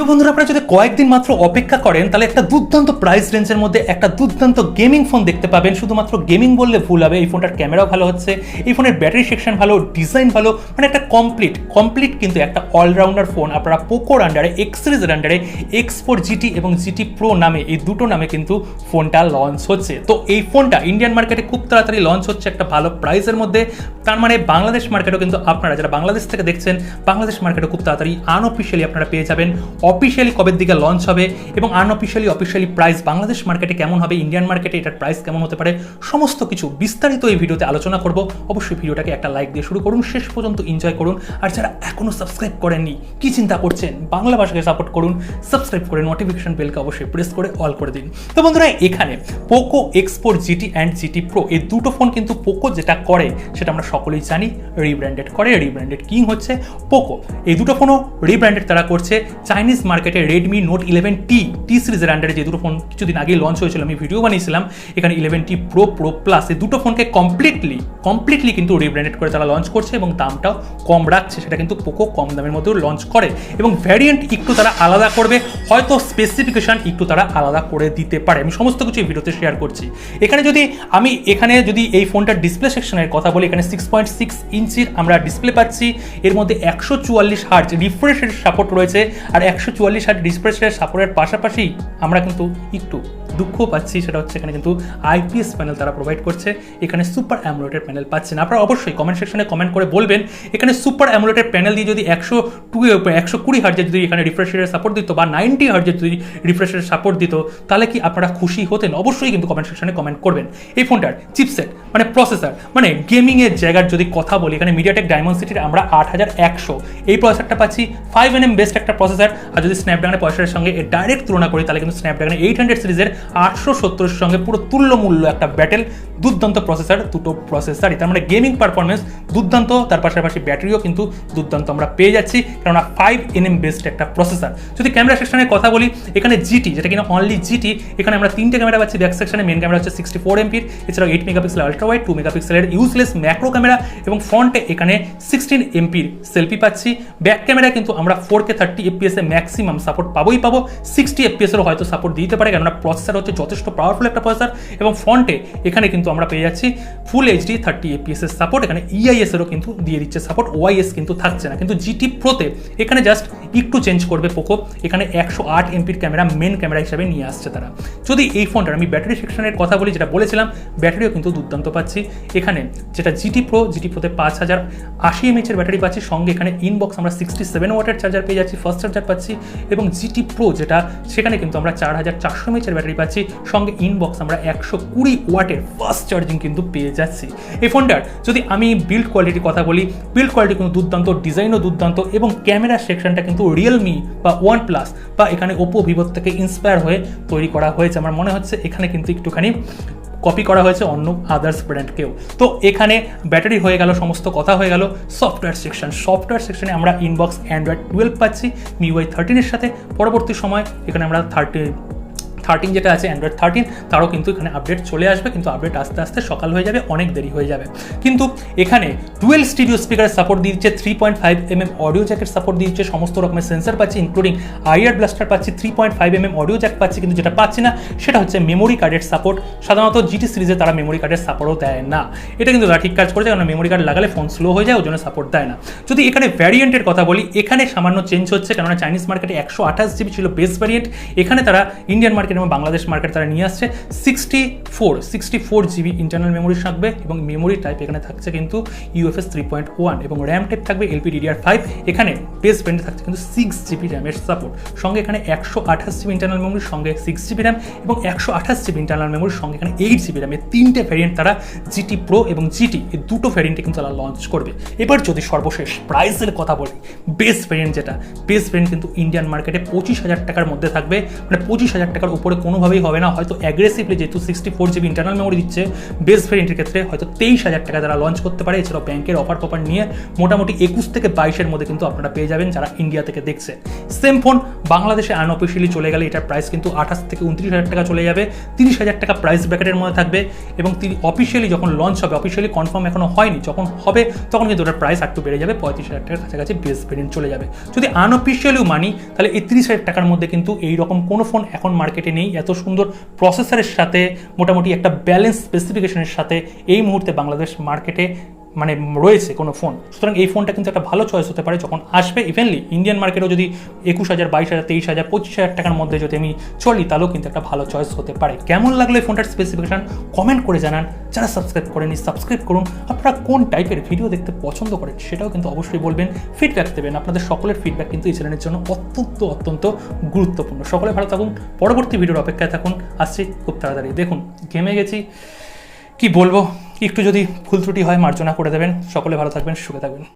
বন্ধুরা, আপনারা যদি কয়েকদিন মাত্র অপেক্ষা করেন তাহলে একটা দুর্দান্ত প্রাইস রেঞ্জের মধ্যে একটা দুর্দান্ত গেমিং ফোন দেখতে পাবেন। শুধুমাত্র গেমিং বললে ভুল হবে, এই ফোনটার ক্যামেরাও ভালো হচ্ছে, এই ফোনের ব্যাটারি সেকশন ভালো, ডিজাইন ভালো, মানে একটা কমপ্লিট কিন্তু একটা অলরাউন্ডার ফোন আপনারা পোকোর আন্ডারে, এক্স সিরিজের আন্ডারে X4 GT এবং GT Pro নামে এই দুটো নামে কিন্তু ফোনটা লঞ্চ হচ্ছে। তো এই ফোনটা ইন্ডিয়ান মার্কেটে খুব তাড়াতাড়ি লঞ্চ হচ্ছে একটা ভালো প্রাইসের মধ্যে। তার মানে বাংলাদেশ মার্কেটও কিন্তু আপনারা যারা বাংলাদেশ থেকে দেখছেন, বাংলাদেশ মার্কেটও খুব তাড়াতাড়ি আনঅফিসিয়ালি আপনারা পেয়ে যাবেন। অফিসিয়ালি কবের দিকে লঞ্চ হবে এবং অফিসিয়ালি প্রাইস বাংলাদেশ মার্কেটে কেমন হবে, ইন্ডিয়ান মার্কেটে এটার প্রাইস কেমন হতে পারে, সমস্ত কিছু বিস্তারিত এই ভিডিওতে আলোচনা করব। অবশ্যই ভিডিওটাকে একটা লাইক দিয়ে শুরু করুন, শেষ পর্যন্ত এনজয় করুন। আর যারা এখনো সাবস্ক্রাইব করেননি, কি চিন্তা করছেন, বাংলা ভাষাকে সাপোর্ট করুন, সাবস্ক্রাইব করে নোটিফিকেশন বেলকে অবশ্যই প্রেস করে অল করে দিন। তো বন্ধুরা, এখানে Poco X4 GT and GT Pro এই দুটো ফোন কিন্তু পোকো যেটা করে সেটা আমরা সকলেই জানি, রিব্র্যান্ডেড করে। রিব্র্যান্ডেড কিং হচ্ছে পোকো। এই দুটো ফোনও রিব্র্যান্ডেড তারা করছে। চাইনিজ মার্কেটে রেডমি নোট 11T সিরিজের আন্ডারে যে দুটো ফোন কিছুদিন আগে লঞ্চ হয়েছিল, আমি ভিডিও বানিয়েছিলাম, এখানে 11T Pro Plus এই দুটো ফোনকে কমপ্লিটলি কিন্তু রিব্র্যান্ডেড করে তারা লঞ্চ করছে এবং দামটাও কম রাখছে। সেটা কিন্তু পোকো কম দামের মধ্যেও লঞ্চ করে এবং ভ্যারিয়েন্ট একটু তারা আলাদা করবে, হয়তো স্পেসিফিকেশন একটু তারা আলাদা করে দিতে পারে। আমি সমস্ত কিছু এই ভিডিওতে শেয়ার করছি। এখানে যদি এই ফোনটার ডিসপ্লে সেকশনের কথা বলি, এখানে 6.6 ইঞ্চির আমরা ডিসপ্লে পাচ্ছি। এর মধ্যে 144 হার্জ রিফ্রেশ রেট সাপোর্ট রয়েছে। আর 144 হার্জ রিফ্রেশ রেট সাপোর্টের পাশাপাশি আমরা কিন্তু একটু দুঃখ পাচ্ছি, সেটা হচ্ছে এখানে কিন্তু IPS প্যানেল তারা প্রোভাইড করছে। এখানে সুপার অ্যামোলেড প্যানেল পাচ্ছেন। আপনারা অবশ্যই কমেন্ট সেকশনে কমেন্ট করে বলবেন, এখানে সুপার অ্যামোলেড প্যানেল দিয়ে যদি 120 হার্জের যদি এখানে রিফ্রেশ রেটের সাপোর্ট দিত বা 90 হার্জের যদি রিফ্রেশ রেটের সাপোর্ট দিত, তাহলে কি আপনারা খুশি হতেন? অবশ্যই কিন্তু কমেন্ট সেকশনে কমেন্ট করবেন। এই ফোনটার চিপসেট মানে প্রসেসর, মানে গেমিংয়ের জায়গার যদি কথা বলি, এখানে মিডিয়াটেক ডায়মন্ডসিটির আমরা 8100 এই প্রসেসরটা পাচ্ছি। 5nm বেস্ট একটা প্রসেসর। আর যদি স্ন্যাপড্রাগনের প্রসেসরের সঙ্গে এর ডাইরেক্ট তুলনা করি, তাহলে কিন্তু স্ন্যাপড্রাগনের 800 সিরিজের 870 সঙ্গে পুরো তুল্য মূল্য একটা ব্যাটেল। দুর্দান্ত প্রসেসর, দুটো প্রসেসরই, তার মানে গেমিং পারফরমেন্স দুর্দান্ত, তার পাশাপাশি ব্যাটারিও কিন্তু দুর্দান্ত আমরা পেয়ে যাচ্ছি, কেননা 5nm বেস্ট একটা প্রসেসর। যদি ক্যামেরা সেকশনের কথা বলি, এখানে জিটি, যেটা কিনা অনলি জিটি, এখানে আমরা তিনটে ক্যামেরা পাচ্ছি ব্যাক সেকশনে। মেন ক্যামেরা হচ্ছে 64 MP, এছাড়াও 8 মেগাপিক্সেল আলট্রা ওয়াইড, 2 মেগাপিক্সেলের ইউজলেস ম্যাক্রো ক্যামেরা এবং ফ্রন্টে এখানে 16 MP সেলফি পাচ্ছি। ব্যাক ক্যামেরা কিন্তু আমরা 4K 30 FPS এ ম্যাক্সিমাম সাপোর্ট পাবো। 60 FPS এরও হয়তো সাপোর্ট দিতে পারে, কেননা প্রসেসর হচ্ছে যথেষ্ট পাওয়ারফুল একটা প্রসেসর। এবং ফ্রন্টে এখানে কিন্তু আমরা পেয়ে যাচ্ছি ফুল HD 30 FPS এর সাপোর্ট। এখানে EIS এরও কিন্তু দিয়ে দিচ্ছে সাপোর্ট, OIS কিন্তু থাকছে না। কিন্তু GT Proতে এখানে জাস্ট একটু চেঞ্জ করবে পোকো, এখানে 108 MP ক্যামেরা মেন ক্যামেরা হিসাবে নিয়ে আসছে তারা। যদি এই ফোনটার আমি ব্যাটারি সেকশনের কথা বলি, যেটা বলেছিলাম, ব্যাটারিও কিন্তু দুর্দান্ত পাচ্ছি। এখানে যেটা GT Proতে 5080 mAh এর ব্যাটারি পাচ্ছি, সঙ্গে এখানে ইনবক্স আমরা 67 ওয়াটের চার্জার পেয়ে যাচ্ছি, ফাস্ট চার্জার পাচ্ছি। এবং GT Pro যেটা, সেখানে কিন্তু আমরা 4400 mAh এর ব্যাটারি পাচ্ছি, সঙ্গে ইনবক্স আমরা 120 ওয়াটের ফাস্ট চার্জিং কিন্তু পেয়ে যাচ্ছি। এই ফোনটার যদি আমি বিল্ড কোয়ালিটির কথা বলি, বিল্ড কোয়ালিটি কিন্তু দুর্দান্ত, ডিজাইনও দুর্দান্ত এবং ক্যামেরা সেকশনটা কিন্তু রিয়েলমি বা OnePlus বা এখানে ওপো, ভিভো থেকে ইন্সপায়ার হয়ে তৈরি করা হয়েছে। আমার মনে হচ্ছে এখানে কিন্তু একটুখানি কপি করা হয়েছে অন্য আদার্স ব্র্যান্ডকেও। তো এখানে ব্যাটারি হয়ে গেল, সমস্ত কথা হয়ে গেল। সফটওয়্যার সেকশনে আমরা ইনবক্স Android 12 পাচ্ছি MIUI 13 এর সাথে। পরবর্তী সময় এখানে আমরা 13 যেটা আছে Android 13, তারও কিন্তু এখানে আপডেট চলে আসবে, কিন্তু আপডেট আস্তে আস্তে সকাল হয়ে যাবে, অনেক দেরি হয়ে যাবে। কিন্তু এখানে ডুয়েল স্টিরিও স্পিকারের সাপোর্ট দিচ্ছে, 3.5mm অডিও জ্যাকের সাপোর্ট দিচ্ছে, সমস্ত রকমের সেন্সর পাচ্ছি ইনক্লুডিং IR ব্লাস্টার পাচ্ছি, 3.5mm অডিও জ্যাক পাচ্ছি। কিন্তু যেটা পাচ্ছি না সেটা হচ্ছে মেমোরি কার্ডের সাপোর্ট। সাধারণত GT সিরিজে তারা মেমোরি কার্ডের সাপোর্টও দেয় না, এটা কিন্তু তারা ঠিক কাজ করেছে, কারণ মেমোরি কার্ড লাগালে ফোন স্লো হয়ে যায়, ওই জন্য সাপোর্ট দেয় না। যদি এখানে ভ্যারিয়েন্টের কথা বলি, এখানে সামান্য চেঞ্জ হচ্ছে, কেননা চাইনিজ মার্কেটে 128GB ছিল বেস ভ্যারিয়েন্ট, এখানে তারা ইন্ডিয়ান মার্কেট এবং বাংলাদেশ মার্কেট তারা নিয়ে আসছে 64GB ইন্টারনাল মেমোরি থাকবে এবং মেমোরি টাইপ এখানে থাকছে কিন্তু UFS 3.1 এবং র্যাম টাইপ থাকবে LPDDR5। এখানে বেস ভ্যারিয়েন্টে থাকছে কিন্তু 6GB র্যামের সাপোর্ট, সঙ্গে এখানে 128GB ইন্টারনাল মেমোরির সঙ্গে 6GB র্যাম এবং 128GB ইন্টারনাল মেমোরির সঙ্গে এখানে 8GB র্যাম। এই তিনটে ভ্যারিয়েন্ট তারা GT Pro এবং GT এই দুটো ভ্যারিয়েন্টে কিন্তু তারা লঞ্চ করবে। এবার যদি সর্বশেষ প্রাইসের কথা বলি, বেস ভ্যারিয়েন্ট কিন্তু ইন্ডিয়ান মার্কেটে 25,000 টাকার মধ্যে থাকবে, মানে 25,000 টাকার উপরে করে কোনোভাবেই হবে না। হয়তো অ্যাগ্রেসিভলি যেহেতু 64 GB ইন্টারনাল মেমোরি দিচ্ছে বেস ভেরিয়েন্টের ক্ষেত্রে হয়তো 23,000 টাকা তারা লঞ্চ করতে পারে। এছাড়াও ব্যাংকের অফার টপার নিয়ে মোটামুটি 21 থেকে 22-এর মধ্যে কিন্তু আপনারা পেয়ে যাবেন যারা ইন্ডিয়া থেকে দেখছে। সেম ফোন বাংলাদেশে আনঅফিসিয়ালি চলে গেলে এটার প্রাইস কিন্তু 28 থেকে 29,000 টাকা চলে যাবে, 30,000 টাকা প্রাইস ব্র্যাকেটের মধ্যে থাকবে। এবং অফিসিয়ালি যখন লঞ্চ হবে, অফিসিয়ালি কনফার্ম এখনো হয়নি, যখন হবে তখন কিন্তু ওটার প্রাইস একটু বেড়ে যাবে, 35,000 টাকার কাছাকাছি বেস ভেরিয়েন্ট চলে যাবে। যদি আনঅফিসিয়ালিও মানি তাহলে এই 30,000 টাকার মধ্যে কিন্তু এইরকম কোনো ফোন এখন মার্কেটে নেই এত সুন্দর প্রসেসরের সাথে, মোটামুটি একটা ব্যালেন্স স্পেসিফিকেশনের সাথে এই মুহূর্তে বাংলাদেশ মার্কেটে মানে রয়েছে কোনো ফোন। সুতরাং এই ফোনটা কিন্তু একটা ভালো চয়েস হতে পারে যখন আসবে। ইভেনলি ইন্ডিয়ান মার্কেটেও যদি 21,000, 22,000, 23,000, 25,000 টাকার মধ্যে যদি আমি চলি তাহলেও কিন্তু একটা ভালো চয়েস হতে পারে। কেমন লাগলো এই ফোনটার স্পেসিফিকেশন কমেন্ট করে জানান। যারা সাবস্ক্রাইব করেনি সাবস্ক্রাইব করুন। আপনারা কোন টাইপের ভিডিও দেখতে পছন্দ করেন সেটাও কিন্তু অবশ্যই বলবেন, ফিডব্যাক দেবেন। আপনাদের সকলের ফিডব্যাক কিন্তু এই চ্যানেলের জন্য অত্যন্ত গুরুত্বপূর্ণ। সকলে ভালো থাকুন, পরবর্তী ভিডিওর অপেক্ষায় থাকুন, আসছি খুব তাড়াতাড়ি। দেখুন ঘেমে গেছি, কি বলবো, একটু যদি ভুল ত্রুটি হয় মার্জনা করে দেবেন। সকলে ভালো থাকবেন, সুখে থাকবেন।